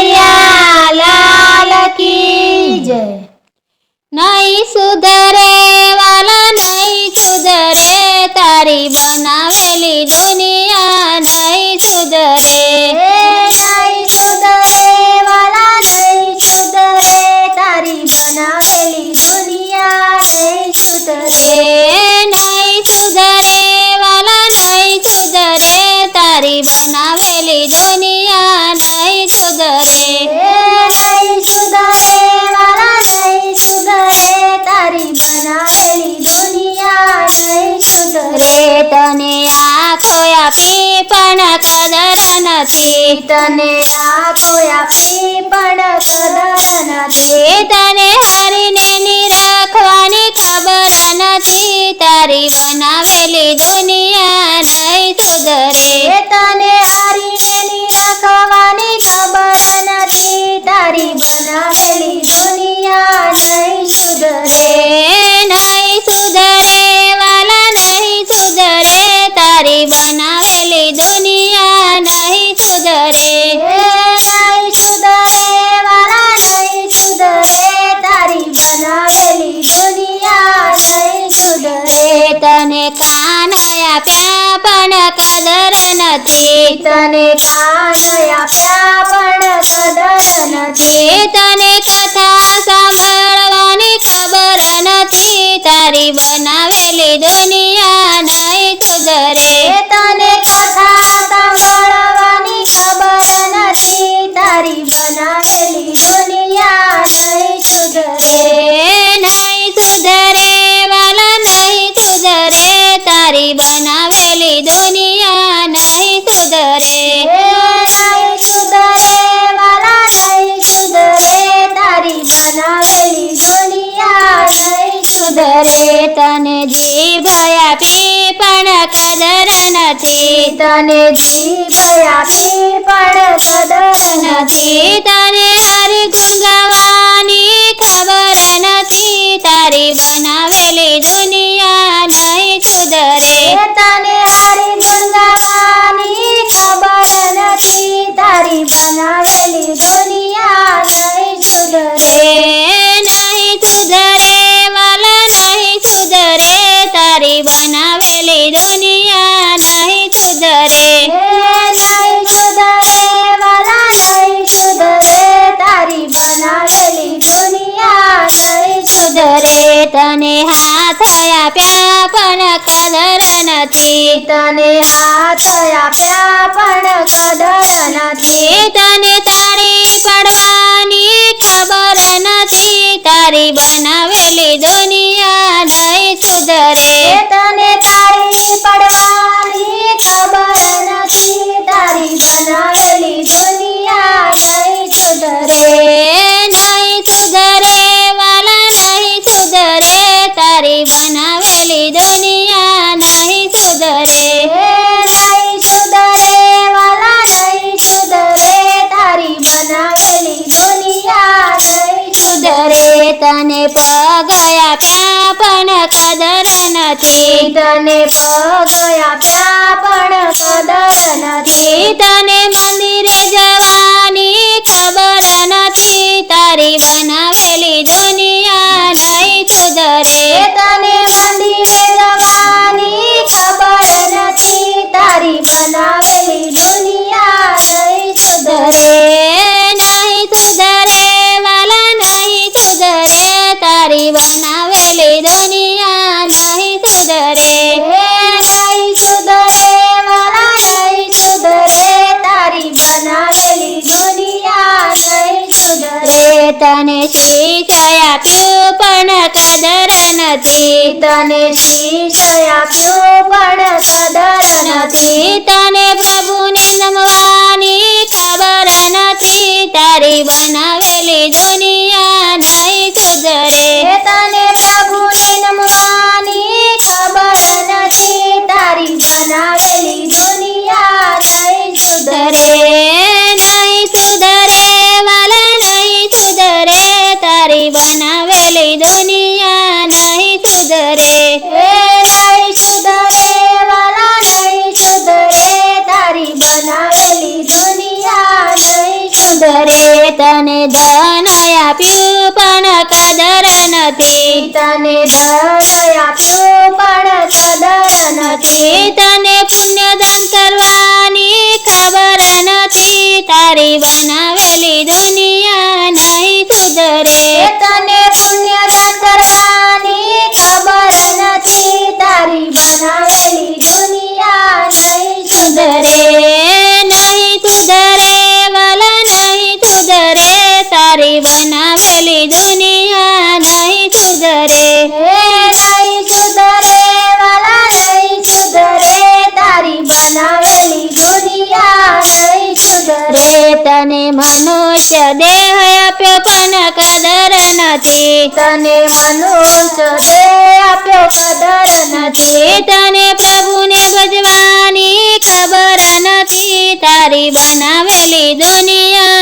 કનૈયા લાલ કી જય। નહીં સુધરે વાલા નહીં સુધરે તારી બનાવેલી દુનિયા નહીં સુધરે। નહીં સુધરે વાલા નહીં સુધરે તારી બનાવેલી દુનિયા નહીં સુધરે। નહીં સુધરે વાલા નહીં સુધરે તારી બનાવેલી દુનિયા નહીં સુધરે। નહીં સુધરે વાલા નહીં સુધરે તારી બનાવેલી દુનિયા નહીં સુધરે। તને આંખો આપી પણ કદર નથી, તને આંખો આપી પણ કદર નથી। તને હરીને નિરખવાની ખબર નથી તારી બનાવેલી દુનિયા નહીં સુધરે। તને હારીને નિરખવાની ખબર નથી તારી બનાવેલી દુનિયા નહીં સુધરે। નહીં સુધરે વાલા નહીં સુધરે તારી બનાવેલી દુનિયા નહીં સુધરે। નહીં સુધરે વાલા નહીં સુધરે તારી બનાવેલી દુનિયા નહીં સુધરે। તને કાન આપ્યા પણ કદર નથી, તને કાન આપ્યા પણ કદર નથી। તને કથા સાંભળવાની ખબર નથી તારી બનાવેલી દુનિયા નહીં સુધરે। તને કથા સાંભળવાની ખબર નથી તારી બનાવેલી દુનિયા નહીં સુધરે। નહીં સુધરે વાલા નહીં સુધરે તારી બનાવેલી દુનિયા નહીં સુધરે। નહીં સુધરે વાલા નહીં સુધરે તારી બનાવેલી દુનિયા નહીં સુધરે। તને જીભ આપી પણ કદર નથી, તને જીભ આપી પણ કદર નથી। તને હરી ગુણ ગાવાની ખબર નથી તારી બનાવેલી દુનિયા નહીં સુધરે। તને હારી ગુણ ગાવાની ખબર નથી તારી બનાવેલી દુનિયા નહીં સુધરે। નહીં સુધરે વાલા નહીં સુધરે તારી બનાવેલી દુનિયા નહીં સુધરે। નહીં સુધરે વાલા નહીં સુધરે તારી બનાવેલી દુનિયા નહીં સુધરે। તને હાથ આપ્યા પણ કદર નથી, તને હાથ આપ્યા પણ કદર નથી। તને તાળી પાડવાની ખબર નથી તારી બનાવેલી દુનિયા નહીં સુધરે। તને તાળી પડવાની ખબર નથી તારી બનાવેલી દુનિયા નહીં સુધરે। નહીં સુધરે વાલા નહીં સુધરે તારી બનાવેલી દુનિયા નહીં સુધરે। નહીં સુધરે વાલા નહીં સુધરે તારી બનાવેલી દુનિયા નહીં સુધરે। તને પગ આપ્યા પણ કદર નથી, તને પગ આપ્યા પણ કદર નથી। તને મંદિરે જવાની ખબર નથી તારી બનાવેલી દુનિયા નહીં સુધરે। તને મંદિરે જવાની ખબર નથી તારી બનાવેલી દુનિયા નહીં સુધરે। નહીં સુધરે વાલા નહીં સુધરે તારી બનાવેલી દુનિયા નહીં સુધરે। નહીં સુધરે વાલા નહીં સુધરે તારી બનાવેલી દુનિયા નહીં સુધરે। તને શીશ આપ્યું પણ કદર નથી, તને શીશ આપ્યું પણ કદર નથી। તને પ્રભુને નમવાની ખબર નથી તારી બનાવેલી દુનિયા નહીં સુધરે। તને પ્રભુને નમવાની ખબર નથી તારી બનાવેલી દુનિયા નહીં સુધરે। નહીં સુધરે વાલા નહીં સુધરે તારી બનાવેલી દુનિયા નહીં સુધરે। નહીં સુધરે વાલા નહીં સુધરે તારી બનાવેલી દુનિયા નહીં સુધરે। સુધરે તને ધન આપ્યું પણ કદર નથી તને ધન આપ્યું પણ કદર નથી તને પુણ્યદાન કરવાની ખબર નથી તારી બનાવેલી દુનિયા નહીં સુધરે તને પુણ્યદાન કરવાની ખબર નથી તારી બનાવેલી દુનિયા નહીં સુધરે નહીં સુધરે વાલા નહીં સુધરે તારી બનાવેલી દુનિયા નહીં સુધરે નહીં સુધરે વાલા નહીં સુધરે તારી બનાવેલી દુનિયા નહીં સુધરે તને મનુષ્ય દેહ આપ્યો પણ કદર નથી તને મનુષ્ય દેહ આપ્યો કદર નથી તને પ્રભુને ભજવાની ખબર નથી તારી બનાવેલી દુનિયા